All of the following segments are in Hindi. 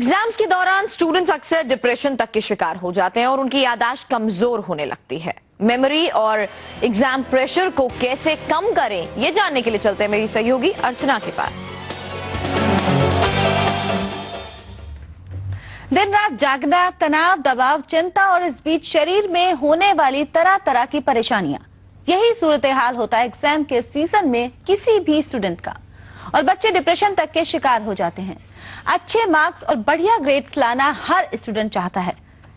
एग्जाम्स के दौरान स्टूडेंट्स अक्सर डिप्रेशन तक के शिकार हो जाते हैं और उनकी याददाश्त कमजोर होने लगती है। मेमोरी और एग्जाम प्रेशर को कैसे कम करें, ये जानने के लिए चलते हैं मेरी सहयोगी अर्चना के पास। दिन रात जागना, तनाव, दबाव, चिंता और इस बीच शरीर में होने वाली तरह तरह की परेशानियां, यही सूरत हाल होता है एग्जाम के सीजन में किसी भी स्टूडेंट का, और बच्चे डिप्रेशन तक के शिकार हो जाते हैं। अच्छे मार्क्स और बढ़िया ग्रेड्स लाना हर स्टूडेंट चाहता है,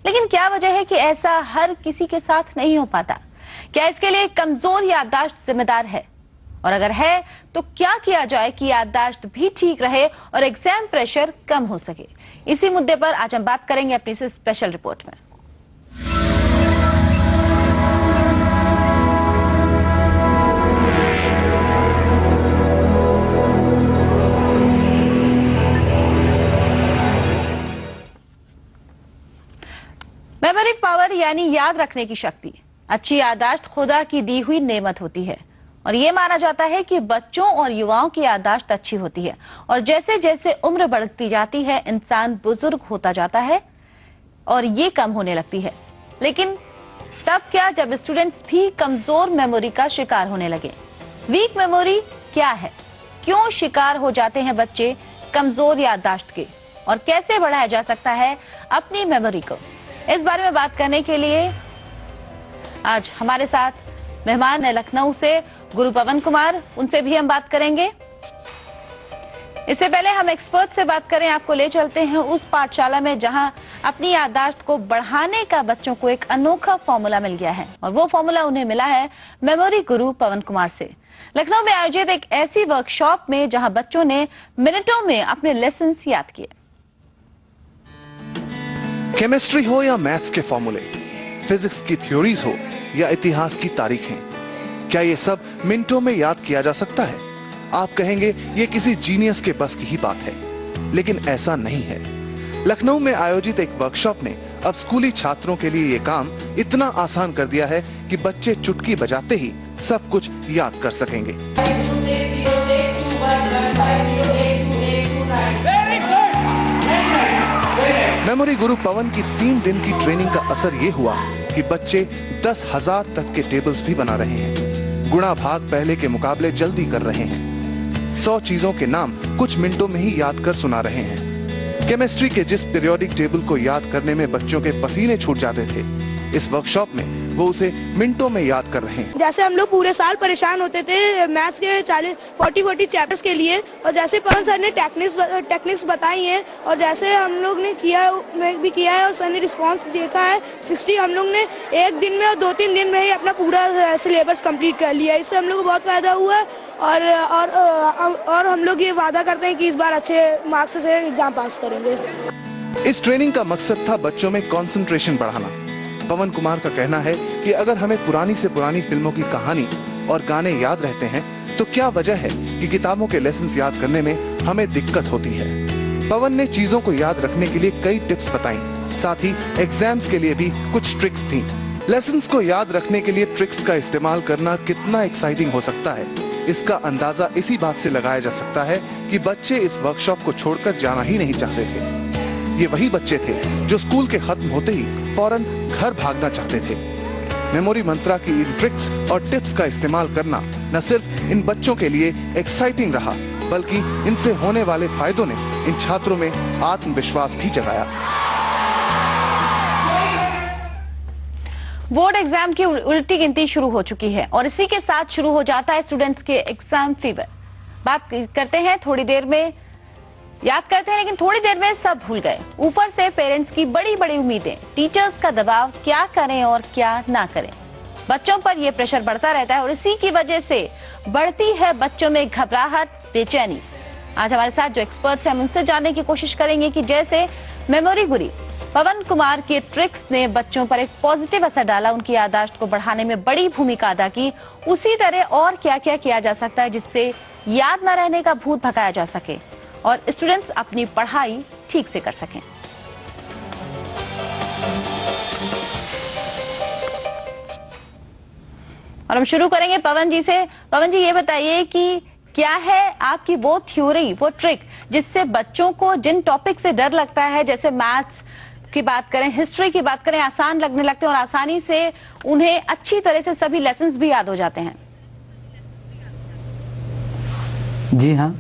लेकिन क्या वजह है कि ऐसा हर किसी के साथ नहीं हो पाता? क्या इसके लिए कमजोर याददाश्त जिम्मेदार है? और अगर है तो क्या किया जाए कि याददाश्त भी ठीक रहे और एग्जाम प्रेशर कम हो सके? इसी मुद्दे पर आज हम बात करेंगे अपनी इस स्पेशल रिपोर्ट में। मेमोरी पावर यानी याद रखने की शक्ति। अच्छी याददाश्त खुदा की दी हुई नेमत होती है और ये माना जाता है कि बच्चों और युवाओं की याददाश्त अच्छी होती है और जैसे जैसे उम्र बढ़ती जाती है इंसान बुजुर्ग होता जाता है और ये कम होने लगती है। लेकिन तब क्या जब स्टूडेंट्स भी कमजोर मेमोरी का शिकार होने लगे? वीक मेमोरी क्या है? क्यों शिकार हो जाते हैं बच्चे कमजोर याददाश्त के और कैसे बढ़ाया जा सकता है अपनी मेमोरी को? इस बारे में बात करने के लिए आज हमारे साथ मेहमान है लखनऊ से गुरु पवन कुमार, उनसे भी हम बात करेंगे। इससे पहले हम एक्सपर्ट से बात करें, आपको ले चलते हैं उस पाठशाला में जहां अपनी याददाश्त को बढ़ाने का बच्चों को एक अनोखा फॉर्मूला मिल गया है और वो फॉर्मूला उन्हें मिला है मेमोरी गुरु पवन कुमार से। लखनऊ में आयोजित एक ऐसी वर्कशॉप में जहां बच्चों ने मिनटों में अपने लेसन याद किए। केमिस्ट्री हो या मैथ्स के फॉर्मूले, फिजिक्स की थ्योरीज हो या इतिहास की तारीखें, क्या ये सब मिनटों में याद किया जा सकता है? आप कहेंगे ये किसी जीनियस के बस की ही बात है, लेकिन ऐसा नहीं है। लखनऊ में आयोजित एक वर्कशॉप ने अब स्कूली छात्रों के लिए ये काम इतना आसान कर दिया है कि बच्चे चुटकी बजाते ही सब कुछ याद कर सकेंगे। मेमोरी गुरु पवन की 3 दिन की ट्रेनिंग का असर ये हुआ कि बच्चे 10,000 तक के टेबल्स भी बना रहे हैं। गुणा भाग पहले के मुकाबले जल्दी कर रहे हैं। 100 चीजों के नाम कुछ मिनटों में ही याद कर सुना रहे हैं। केमिस्ट्री के जिस पीरियोडिक टेबल को याद करने में बच्चों के पसीने छूट जाते थे, इस वर्कशॉप में वो उसे मिनटों में याद कर रहे हैं। जैसे हम लोग पूरे साल परेशान होते थे मैथ्स के 40 चैप्टर्स के लिए, और जैसे पवन सर ने टेक्निक्स बताई हैं और जैसे हम लोग ने किया, मैं भी किया है और सर ने रिस्पांस देखा है, 60 हम लोग ने एक दिन में और 2-3 दिन में ही अपना पूरा सिलेबस कंप्लीट कर लिया। इससे हम लोग को बहुत फायदा हुआ और हम लोग ये वादा करते हैं कि इस बार अच्छे मार्क्स से एग्जाम पास करेंगे। इस ट्रेनिंग का मकसद था बच्चों में कंसंट्रेशन बढ़ाना। पवन कुमार का कहना है कि अगर हमें पुरानी से पुरानी फिल्मों की कहानी और गाने याद रहते हैं तो क्या वजह है कि किताबों के लेसन्स याद करने में हमें दिक्कत होती है। पवन ने चीजों को याद रखने के लिए कई टिप्स बताई, साथ ही एग्जाम्स के लिए भी कुछ ट्रिक्स थी। लेसन्स को याद रखने के लिए ट्रिक्स का इस्तेमाल करना कितना एक्साइटिंग हो सकता है, इसका अंदाजा इसी बात से लगाया जा सकता है कि बच्चे इस वर्कशॉप को छोड़कर जाना ही नहीं चाहते थे। ये वही बच्चे थे जो स्कूल के खत्म होते ही फौरन घर भागना चाहते थे। मेमोरी मंत्रा की इन ट्रिक्स और टिप्स का इस्तेमाल करना न सिर्फ इन बच्चों के लिए एक्साइटिंग रहा, बल्कि इनसे होने वाले फायदों ने इन छात्रों में आत्मविश्वास भी जगाया। बोर्ड एग्जाम की उल्टी गिनती शुरू हो चुकी है और इसी के साथ शुरू हो जाता है स्टूडेंट्स के एग्जाम फीवर। बात करते हैं थोड़ी देर में, याद करते हैं लेकिन थोड़ी देर में सब भूल गए। ऊपर से पेरेंट्स की बड़ी बड़ी उम्मीदें, टीचर्स का दबाव, क्या करें और क्या ना करें। बच्चों पर यह प्रेशर बढ़ता रहता है और इसी की वजह से बढ़ती है बच्चों में घबराहट, बेचैनी। आज हमारे साथ जो एक्सपर्ट्स हैं हम उनसे जानने की कोशिश करेंगे कि जैसे मेमोरी गुरु पवन कुमार के ट्रिक्स ने बच्चों पर एक पॉजिटिव असर डाला, उनकी याददाश्त को बढ़ाने में बड़ी भूमिका अदा की, उसी तरह और क्या क्या किया जा सकता है जिससे याद न रहने का भूत भगाया जा सके और स्टूडेंट्स अपनी पढ़ाई ठीक से कर सकें। और हम शुरू करेंगे पवन जी से। पवन जी, ये बताइए कि क्या है आपकी वो थ्योरी, वो ट्रिक जिससे बच्चों को जिन टॉपिक से डर लगता है, जैसे मैथ्स की बात करें, हिस्ट्री की बात करें, आसान लगने लगते हैं और आसानी से उन्हें अच्छी तरह से सभी लेसन्स भी याद हो जाते हैं? जी हाँ,